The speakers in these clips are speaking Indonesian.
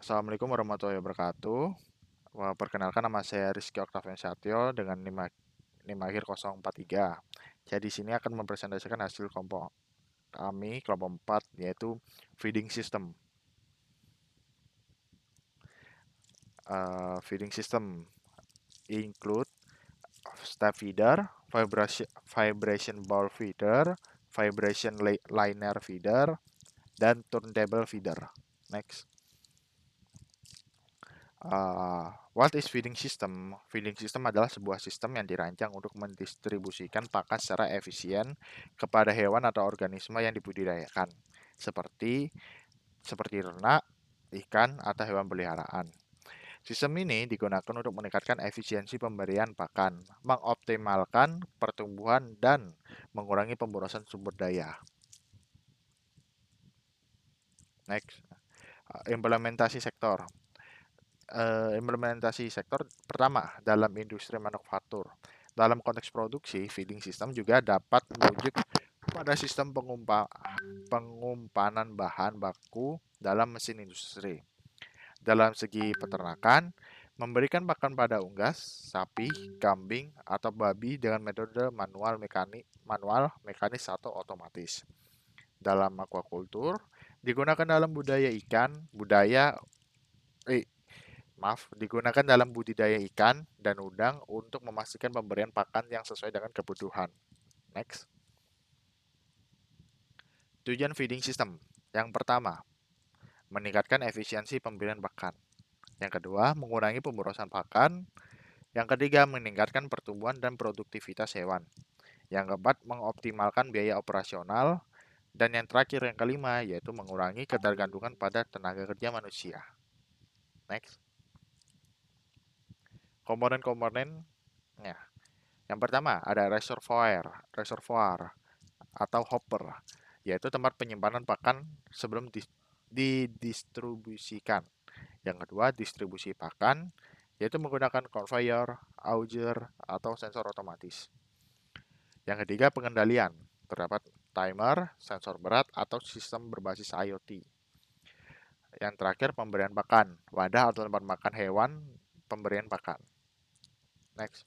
Assalamualaikum warahmatullahi wabarakatuh. Perkenalkan nama saya Rizky Oktavian Satyo dengan NIM akhir 043. Saya di sini akan mempresentasikan hasil kelompok kami, kelompok 4, yaitu feeding system. Feeding system include step feeder, vibration ball feeder, liner feeder, dan turntable feeder. Next. What is feeding system? Feeding system adalah sebuah sistem yang dirancang untuk mendistribusikan pakan secara efisien kepada hewan atau organisme yang dibudidayakan, seperti ternak, ikan, atau hewan peliharaan. Sistem ini digunakan untuk meningkatkan efisiensi pemberian pakan, mengoptimalkan pertumbuhan, dan mengurangi pemborosan sumber daya. Next, implementasi sektor. Implementasi sektor pertama dalam industri manufaktur. Dalam konteks produksi, feeding system juga dapat merujuk pada sistem pengumpanan bahan baku dalam mesin industri. Dalam segi peternakan, memberikan pakan pada unggas, sapi, kambing, atau babi dengan metode manual, mekanis atau otomatis. Dalam aquaculture, digunakan dalam digunakan dalam budidaya ikan dan udang untuk memastikan pemberian pakan yang sesuai dengan kebutuhan. Next. Tujuan feeding system. Yang pertama, meningkatkan efisiensi pemberian pakan. Yang kedua, mengurangi pemborosan pakan. Yang ketiga, meningkatkan pertumbuhan dan produktivitas hewan. Yang keempat, mengoptimalkan biaya operasional. Dan yang terakhir, yang kelima, yaitu mengurangi ketergantungan pada tenaga kerja manusia. Next. Komponen-komponennya. Yang pertama, ada reservoir atau hopper, yaitu tempat penyimpanan pakan sebelum didistribusikan. Yang kedua, distribusi pakan, yaitu menggunakan conveyor, auger, atau sensor otomatis. Yang ketiga, pengendalian. Terdapat timer, sensor berat, atau sistem berbasis IoT. Yang terakhir, pemberian pakan. Wadah atau tempat makan hewan, pemberian pakan. Next.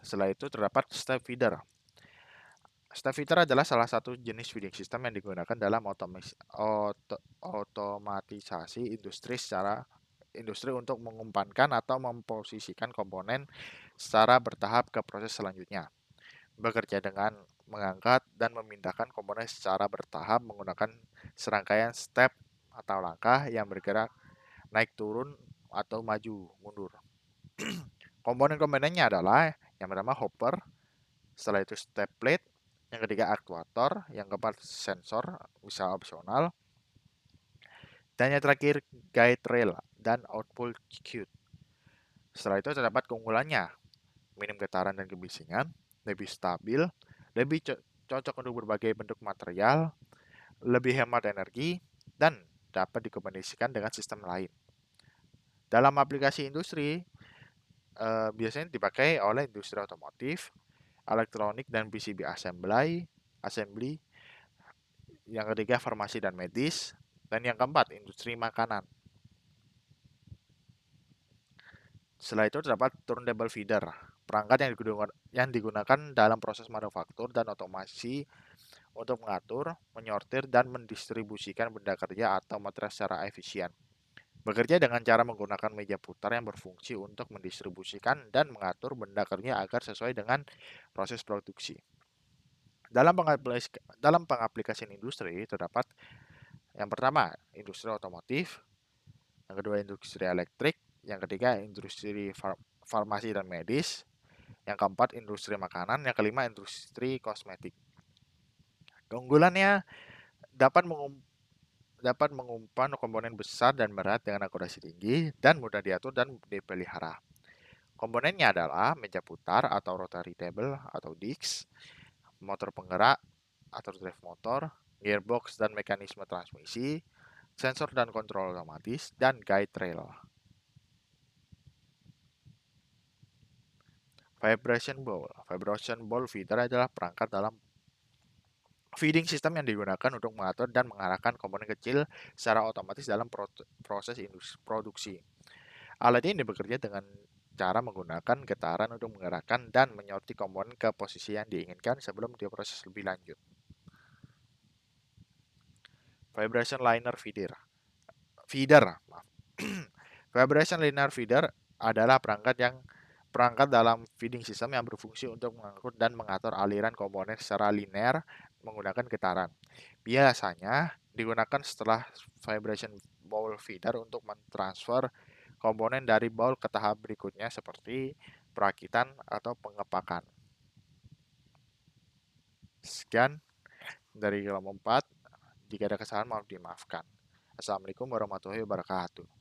Setelah itu terdapat step feeder. Step feeder adalah salah satu jenis feeding system yang digunakan dalam otomatisasi industri untuk mengumpankan atau memposisikan komponen secara bertahap ke proses selanjutnya. Bekerja dengan mengangkat dan memindahkan komponen secara bertahap menggunakan serangkaian step atau langkah yang bergerak naik turun atau maju mundur. Komponen-komponennya adalah yang pertama hopper, setelah itu step plate, yang ketiga aktuator, yang keempat sensor, bisa opsional, dan yang terakhir guide rail dan output cute. Setelah itu terdapat keunggulannya, minim getaran dan kebisingan, lebih stabil, lebih cocok untuk berbagai bentuk material, lebih hemat energi, dan dapat dikombinasikan dengan sistem lain. Dalam aplikasi industri, biasanya dipakai oleh industri otomotif, elektronik dan PCB assembly, yang ketiga farmasi dan medis, dan yang keempat industri makanan. Setelah itu terdapat turntable feeder, perangkat yang digunakan dalam proses manufaktur dan otomasi untuk mengatur, menyortir, dan mendistribusikan benda kerja atau material secara efisien. Bekerja dengan cara menggunakan meja putar yang berfungsi untuk mendistribusikan dan mengatur benda kerja agar sesuai dengan proses produksi. Dalam pengaplikasian industri terdapat yang pertama, industri otomotif, yang kedua industri elektrik, yang ketiga industri farmasi dan medis, yang keempat industri makanan, yang kelima industri kosmetik. Keunggulannya dapat mengumpan komponen besar dan berat dengan akurasi tinggi dan mudah diatur dan dipelihara. Komponennya adalah meja putar atau rotary table atau disc, motor penggerak atau drive motor, gearbox dan mekanisme transmisi, sensor dan kontrol otomatis, dan guide rail. Vibration ball feeder adalah perangkat dalam Feeding system yang digunakan untuk mengatur dan mengarahkan komponen kecil secara otomatis dalam proses produksi. Alat ini bekerja dengan cara menggunakan getaran untuk menggerakkan dan menyortir komponen ke posisi yang diinginkan sebelum diproses lebih lanjut. Vibration liner feeder. Feeder, maaf. Vibration liner feeder adalah perangkat dalam feeding system yang berfungsi untuk mengangkut dan mengatur aliran komponen secara linear menggunakan getaran. Biasanya digunakan setelah vibration bowl feeder untuk mentransfer komponen dari bowl ke tahap berikutnya seperti perakitan atau pengepakan. Sekian dari kelompok 4. Jika ada kesalahan, mohon dimaafkan. Assalamualaikum warahmatullahi wabarakatuh.